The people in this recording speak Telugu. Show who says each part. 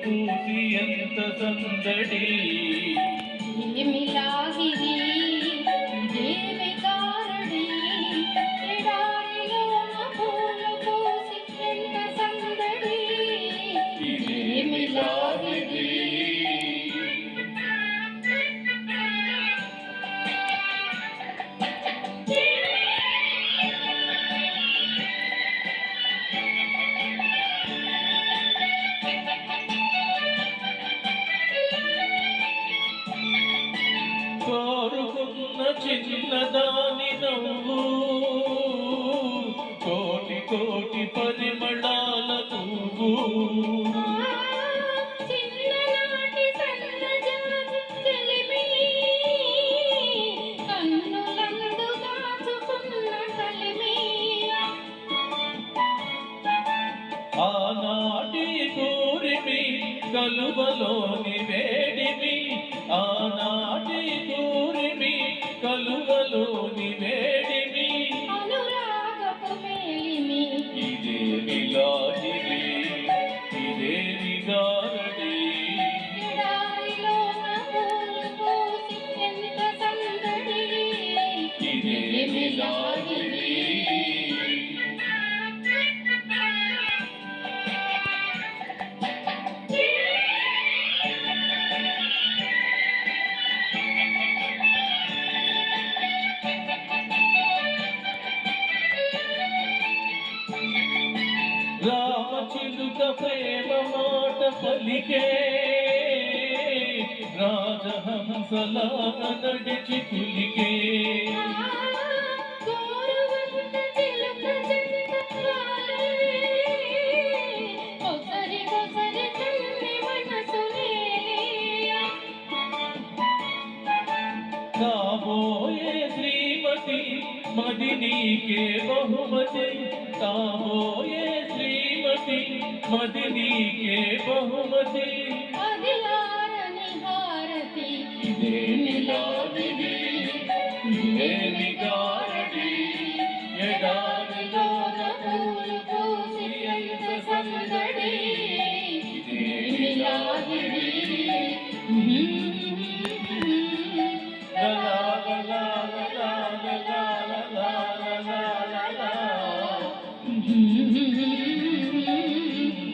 Speaker 1: పూసి ఎంత సందడి
Speaker 2: ఏమిలాగిది ఏమి కారడి ఎడారిలోన పూలు పూసి ఎంత సందడి ఏమిలాగిది
Speaker 1: కోరుకున్న చిన్నదాని నవ్వు కోటి కోటి పరిమళాల పువ్వు
Speaker 2: చిన్ననాటి సన్నజాజి చెలిమి కన్నులందు దాచుకున్న కలిమి
Speaker 1: ఆనాటి కోరిమి కలువలోని వేడిమి ఆనాటి కోరిమి కలువలోని వేడిమి
Speaker 2: అనురాగపు మేలిమి
Speaker 1: ఇదేమి లాగిరి ఇదేమి గారడి
Speaker 2: ఎడారిలోన పూలు పూసి ఎంత సందడి
Speaker 1: ఇదేమి లాగిరి రామచిలుక ప్రేమ మాట పలికే రాజహంసలా నడిచి పులికే
Speaker 2: గోరువంత చిలుక జంట వాలే కొసరి కొసరి కన్ని మనసునే
Speaker 1: కాబోయే శ్రీమతి మది నీకే బహుమతి కాబోయే శ్రీమతి మది నీకే బహుమతి
Speaker 2: అదిలారని హారతి
Speaker 1: ఇదేమి లాగిరి ఇదేమి గారడి ఎడారిలోన
Speaker 2: పూలు పూసి ఎంత సందడి
Speaker 1: ఇదేమి లాగిరి లా లా లా లా లా లా లా లా లా లా లా.